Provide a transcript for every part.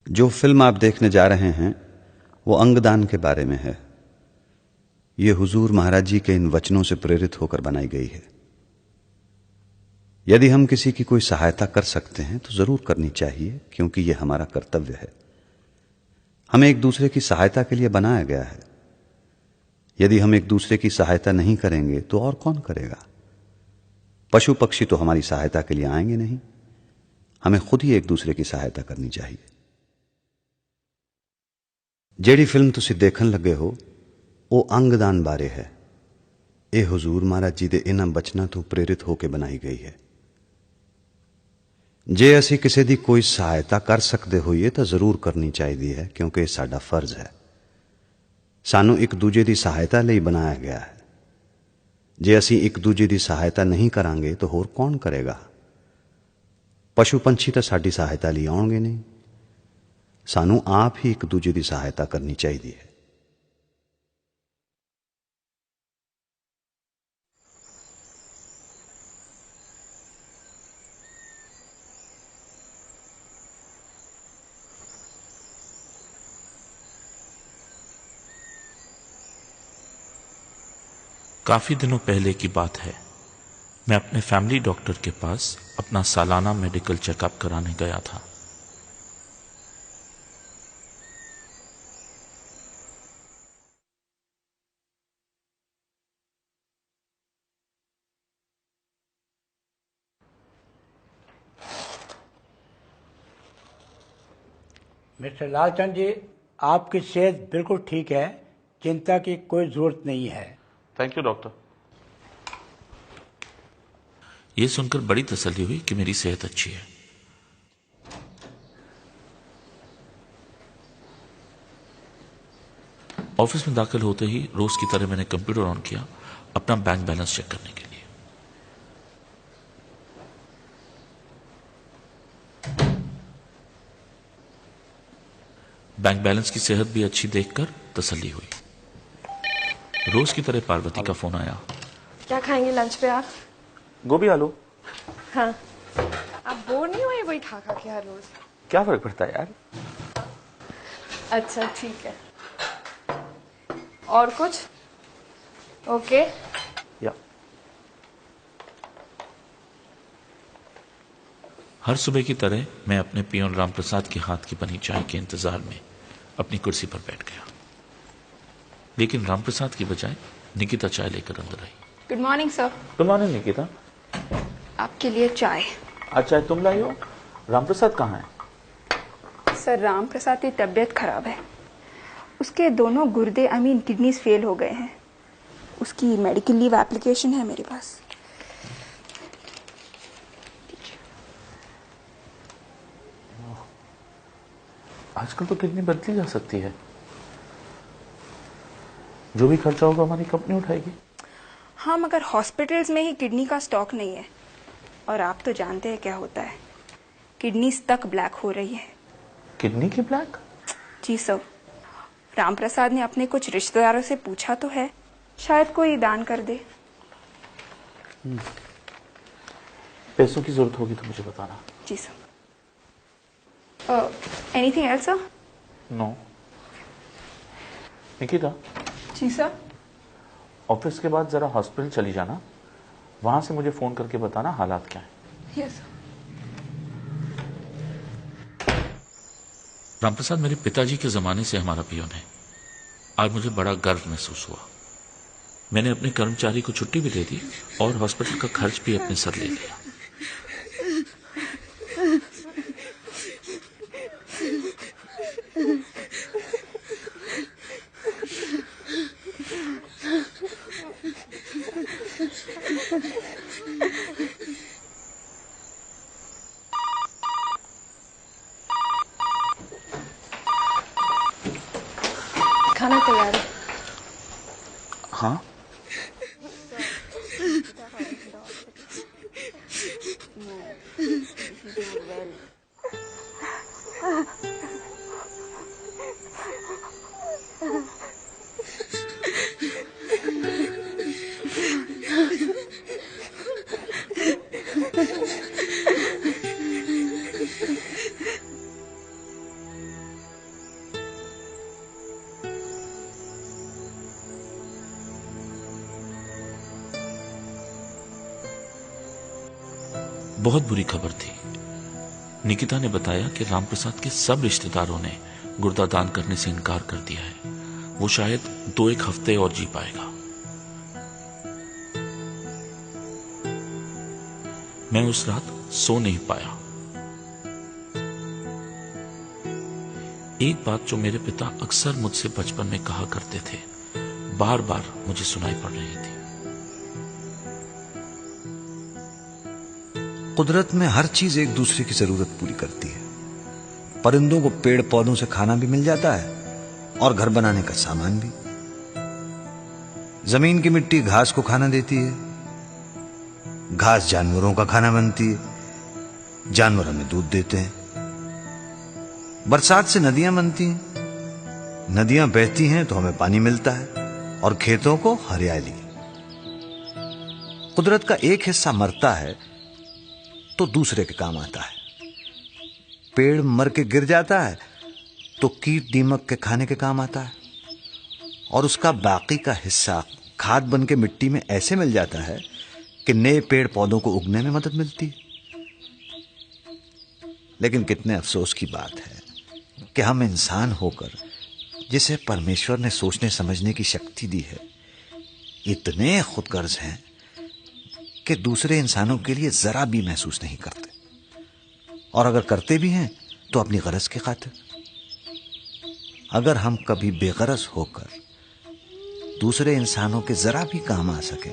जो फिल्म आप देखने जा रहे हैं वो अंगदान के बारे में है। ये हुजूर महाराज जी के इन वचनों से प्रेरित होकर बनाई गई है। यदि हम किसी की कोई सहायता कर सकते हैं तो जरूर करनी चाहिए, क्योंकि यह हमारा कर्तव्य है। हमें एक दूसरे की सहायता के लिए बनाया गया है। यदि हम एक दूसरे की सहायता नहीं करेंगे तो और कौन करेगा? पशु पक्षी तो हमारी सहायता के लिए आएंगे नहीं। हमें खुद ही एक दूसरे की सहायता करनी चाहिए। जेड़ी फिल्म तुसी देखन लगे हो वो अंगदान बारे है। ये हुजूर महाराज जी दे इन्हां बचनां तो प्रेरित होकर बनाई गई है। जे असी किसी दी कोई सहायता कर सकते होइए तो जरूर करनी चाहिए है, क्योंकि साडा फर्ज है। सानू एक दूजे की सहायता लई बनाया गया है। जे असी एक दूजे की सहायता नहीं करांगे तो होर कौन करेगा? पशु पंछी तो साडी सहायता लई आउणगे नहीं। सानू आप ही एक दूजे की सहायता करनी चाहिए है। काफ़ी दिनों पहले की बात है। मैं अपने फैमिली डॉक्टर के पास अपना सालाना मेडिकल चेकअप कराने गया था। मिस्टर लालचंद जी, आपकी सेहत बिल्कुल ठीक है। चिंता की कोई ज़रूरत नहीं है। Thank you doctor. ये सुनकर बड़ी तसल्ली हुई कि मेरी सेहत अच्छी है। ऑफिस में दाखिल होते ही रोज की तरह मैंने कंप्यूटर ऑन किया अपना बैंक बैलेंस चेक करने के लिए। बैंक बैलेंस की सेहत भी अच्छी देखकर तसल्ली हुई। रोज की तरह पार्वती का फोन आया। क्या खाएंगे लंच पे आप? गोभी आलू। हाँ, आप बोर नहीं हुए वही खा खा के हर रोज? क्या फर्क पड़ता है यार। अच्छा ठीक है। और कुछ? ओके। या हर सुबह की तरह मैं अपने पियोन रामप्रसाद के हाथ की बनी चाय के इंतजार में अपनी कुर्सी पर बैठ गया, लेकिन रामप्रसाद की बजाय निकिता चाय लेकर अंदर आई। Good morning sir. Good morning Nikita. आपके लिए चाय। आज चाय तुम लाई हो? रामप्रसाद कहाँ है? सर, राम प्रसाद की तबीयत खराब है। उसके दोनों गुर्दे आई मीन किडनीज फेल हो गए हैं। उसकी मेडिकल लीव एप्लीकेशन है मेरे पास। आजकल तो किडनी बदली जा सकती है। जो भी खर्चा होगा हमारी कंपनी उठाएगी। हाँ, मगर हॉस्पिटल्स में ही किडनी का स्टॉक नहीं है। और आप तो जानते हैं क्या होता है, किडनीज तक ब्लैक हो रही है। किडनी की ब्लैक? जी सर। रामप्रसाद ने अपने कुछ रिश्तेदारों से पूछा तो है, शायद कोई दान कर दे। पैसों की जरूरत होगी तो मुझे बताना। जी sir. Anything else sir? No. Nikita, जी सर। ऑफिस के बाद जरा हॉस्पिटल चली जाना। वहां से मुझे फोन करके बताना हालात क्या है। Yes sir. रामप्रसाद मेरे पिताजी के जमाने से हमारा पियोन है। आज मुझे बड़ा गर्व महसूस हुआ। मैंने अपने कर्मचारी को छुट्टी भी दे दी और हॉस्पिटल का खर्च भी अपने सर ले लिया। खाना तैयार है। हाँ, बहुत बुरी खबर थी। निकिता ने बताया कि रामप्रसाद के सब रिश्तेदारों ने गुर्दा दान करने से इनकार कर दिया है। वो शायद 2-1 हफ्ते और जी पाएगा। मैं उस रात सो नहीं पाया। एक बात जो मेरे पिता अक्सर मुझसे बचपन में कहा करते थे, बार बार मुझे सुनाई पड़ रही थी। कुदरत में हर चीज एक दूसरे की जरूरत पूरी करती है। परिंदों को पेड़ पौधों से खाना भी मिल जाता है और घर बनाने का सामान भी। जमीन की मिट्टी घास को खाना देती है, घास जानवरों का खाना बनती है, जानवर हमें दूध देते हैं। बरसात से नदियां बनती हैं, नदियां बहती हैं तो हमें पानी मिलता है और खेतों को हरियाली। कुदरत का एक हिस्सा मरता है तो दूसरे के काम आता है। पेड़ मर के गिर जाता है तो कीट दीमक के खाने के काम आता है और उसका बाकी का हिस्सा खाद बन के मिट्टी में ऐसे मिल जाता है कि नए पेड़ पौधों को उगने में मदद मिलती है। लेकिन कितने अफसोस की बात है कि हम इंसान होकर, जिसे परमेश्वर ने सोचने समझने की शक्ति दी है, इतने खुदगर्ज हैं कि दूसरे इंसानों के लिए जरा भी महसूस नहीं करते, और अगर करते भी हैं तो अपनी गरज के खातिर। अगर हम कभी बेगरज होकर दूसरे इंसानों के जरा भी काम आ सके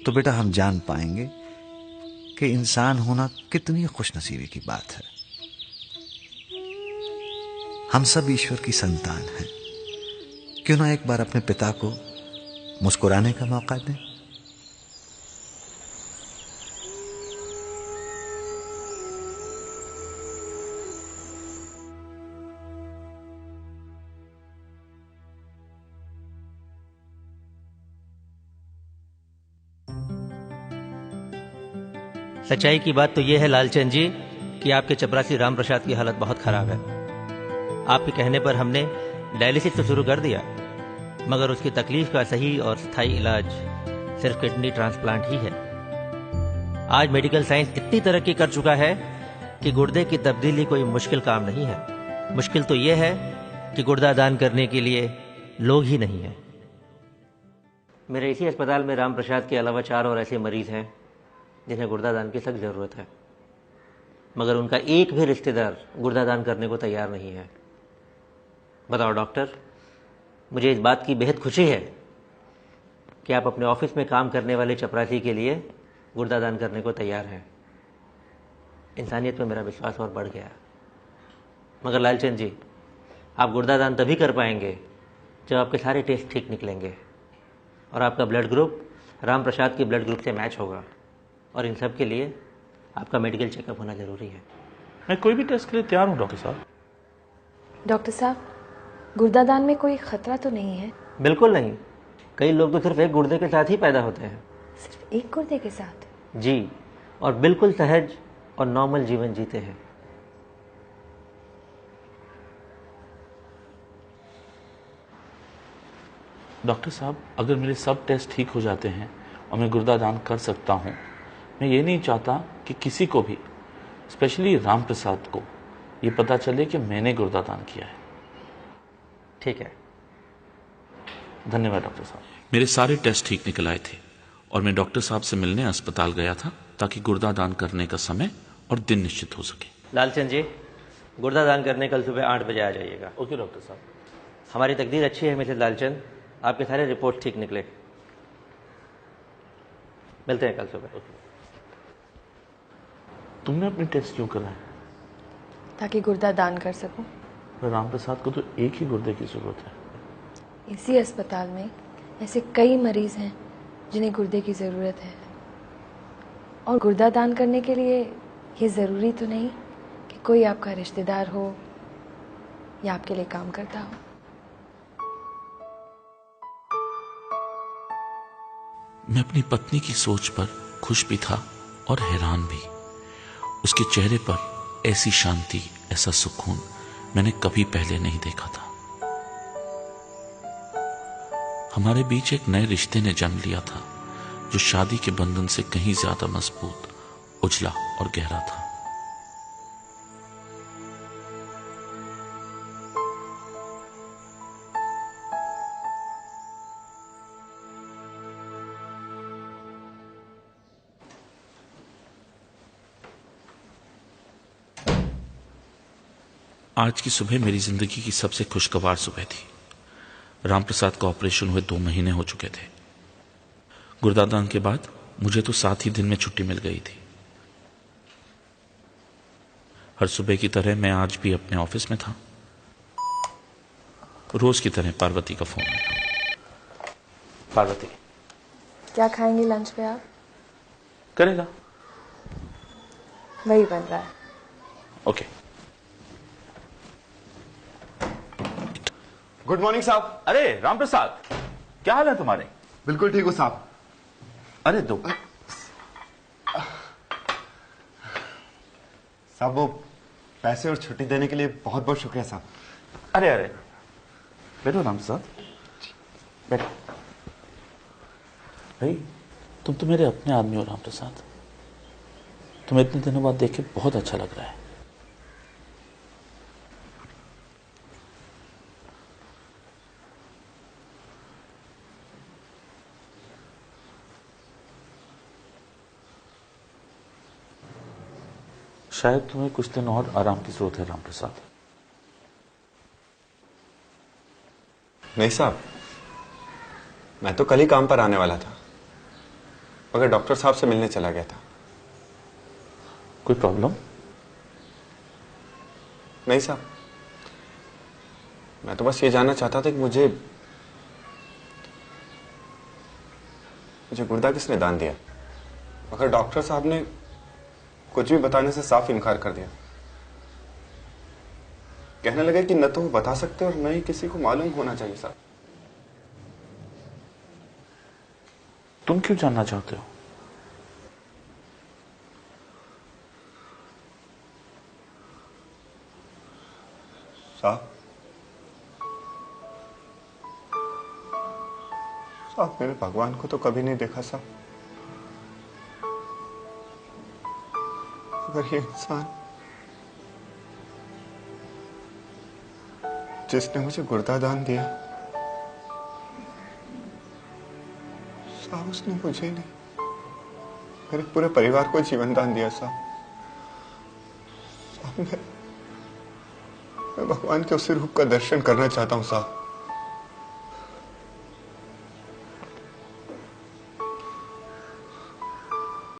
तो बेटा हम जान पाएंगे कि इंसान होना कितनी खुशनसीबी की बात है। हम सब ईश्वर की संतान हैं। क्यों ना एक बार अपने पिता को मुस्कुराने का मौका दें। सच्चाई की बात तो यह है लालचंद जी कि आपके चपरासी राम प्रसाद की हालत बहुत खराब है। आपके कहने पर हमने डायलिसिस तो शुरू कर दिया, मगर उसकी तकलीफ का सही और स्थायी इलाज सिर्फ किडनी ट्रांसप्लांट ही है। आज मेडिकल साइंस इतनी तरक्की कर चुका है कि गुर्दे की तब्दीली कोई मुश्किल काम नहीं है। मुश्किल तो यह है कि गुर्दा दान करने के लिए लोग ही नहीं हैं। मेरे इसी अस्पताल में राम प्रसाद के अलावा 4 और ऐसे मरीज हैं जिन्हें गुर्दा दान की सख्त ज़रूरत है, मगर उनका एक भी रिश्तेदार गुर्दा दान करने को तैयार नहीं है। बताओ डॉक्टर, मुझे इस बात की बेहद खुशी है कि आप अपने ऑफिस में काम करने वाले चपरासी के लिए गुर्दा दान करने को तैयार हैं। इंसानियत में मेरा विश्वास और बढ़ गया। मगर लालचंद जी, आप गुर्दा दान तभी कर पाएंगे जब आपके सारे टेस्ट ठीक निकलेंगे और आपका ब्लड ग्रुप राम प्रसाद के ब्लड ग्रुप से मैच होगा, और इन सब के लिए आपका मेडिकल चेकअप होना जरूरी है। मैं कोई भी टेस्ट के लिए तैयार हूँ डॉक्टर साहब। डॉक्टर साहब, गुर्दा दान में कोई खतरा तो नहीं है? बिल्कुल नहीं। कई लोग तो सिर्फ एक गुर्दे के साथ ही पैदा होते हैं। सिर्फ एक गुर्दे के साथ? जी, और बिल्कुल सहज और नॉर्मल जीवन जीते हैं। डॉक्टर साहब, अगर मेरे सब टेस्ट ठीक हो जाते हैं और मैं गुर्दा दान कर सकता हूँ, मैं ये नहीं चाहता कि किसी को भी, स्पेशली राम प्रसाद को, ये पता चले कि मैंने गुर्दा दान किया है। ठीक है, धन्यवाद डॉक्टर साहब। मेरे सारे टेस्ट ठीक निकल आए थे और मैं डॉक्टर साहब से मिलने अस्पताल गया था ताकि गुर्दा दान करने का समय और दिन निश्चित हो सके। लालचंद जी, गुर्दा दान करने कल सुबह 8 बजे आ जाइएगा। ओके डॉक्टर साहब। हमारी तकदीर अच्छी है मिसेस लालचंद, आपके सारे रिपोर्ट ठीक निकले। मिलते हैं कल सुबह। तुमने अपने टेस्ट क्यों कराए? ताकि गुर्दा दान कर सकूं। पर राम प्रसाद को तो एक ही गुर्दे की जरूरत है। इसी अस्पताल में ऐसे कई मरीज हैं जिन्हें गुर्दे की ज़रूरत है, और गुर्दा दान करने के लिए ये ज़रूरी तो नहीं कि कोई आपका रिश्तेदार हो या आपके लिए काम करता हो। मैं अपनी पत्नी की सोच पर खुश भी था और हैरान भी। उसके चेहरे पर ऐसी शांति, ऐसा सुकून मैंने कभी पहले नहीं देखा था। हमारे बीच एक नए रिश्ते ने जन्म लिया था जो शादी के बंधन से कहीं ज्यादा मजबूत उजला और गहरा था। आज की सुबह मेरी जिंदगी की सबसे खुशगवार सुबह थी। रामप्रसाद का ऑपरेशन हुए 2 महीने हो चुके थे। गुर्दादान के बाद मुझे तो 7 ही दिन में छुट्टी मिल गई थी। हर सुबह की तरह मैं आज भी अपने ऑफिस में था। रोज की तरह पार्वती का फोन आया। पार्वती, क्या खाएंगे लंच पे आप? करेगा? वही बन रहा है। ओके। गुड मॉर्निंग साहब। अरे रामप्रसाद, क्या हाल है तुम्हारे? बिल्कुल ठीक हो साहब। अरे दो साहब वो पैसे और छुट्टी देने के लिए बहुत बहुत शुक्रिया साहब। अरे अरे बैठो रामप्रसाद, बैठो। भाई तुम तो मेरे अपने आदमी हो रामप्रसाद। तुम्हें इतने दिनों बाद देख के बहुत अच्छा लग रहा है। शायद तुम्हें कुछ दिन और आराम की जरूरत है रामप्रसाद। नहीं साहब, मैं तो कल ही काम पर आने वाला था, मगर डॉक्टर साहब से मिलने चला गया था। कोई प्रॉब्लम? नहीं साहब, मैं तो बस ये जानना चाहता था कि मुझे गुर्दा किसने दान दिया, मगर डॉक्टर साहब ने कुछ भी बताने से साफ इनकार कर दिया। कहने लगे कि न तो वो बता सकते और न ही किसी को मालूम होना चाहिए साहब। तुम क्यों जानना चाहते हो? साहब, मैंने भगवान को तो कभी नहीं देखा साहब, अगर ये इंसान जिसने मुझे गुर्दा दान दिया, साहब उसने मुझे नहीं मेरे पूरे परिवार को जीवन दान दिया साहब। मैं भगवान के उसी रूप का दर्शन करना चाहता हूं साहब।